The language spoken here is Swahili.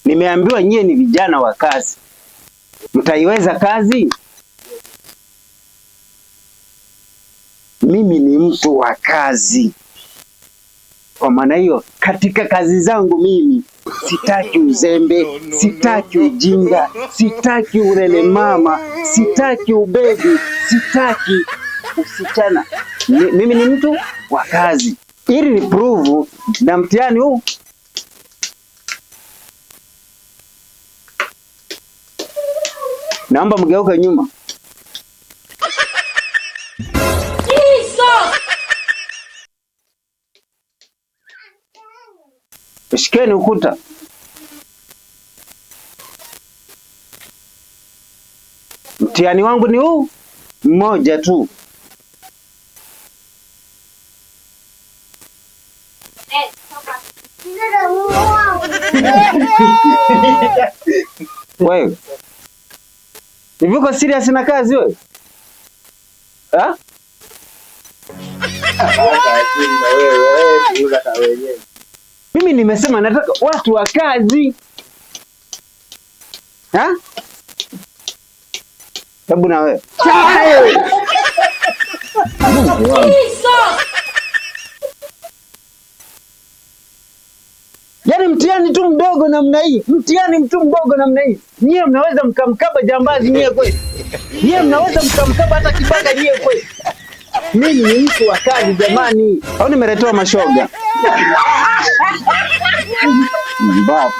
Nimeambiwa nyie ni vijana wa kazi. Mtaiweza kazi? Mimi ni mtu wa kazi. Kwa maana hiyo, katika kazi zangu mimi sitaki uzembe, sitaki ujinga, sitaki ulele mama, sitaki ubebi, sitaki usichana. Mimi ni mtu wa kazi. Ili ni prove na mtihani huu. Naomba mgeuke nyuma. Shikeni ukuta. Mtihani wangu ni huu mmoja tu. Wewe hivi uko serious na kazi wewe? Ha? Mimi nimesema nataka watu wa kazi. Ha? Hebu na wewe. Yaani mtihani tu mdogo namna hii. Mtihani mtu mdogo namna hii. Nyie mnaweza mkamkaba jambazi nyie kweli? Nyie mnaweza mkamkaba hata kibaka nyie kweli? Mimi ni mtu wa kazi jamani. Au nimeletewa mashoga? Mbaya.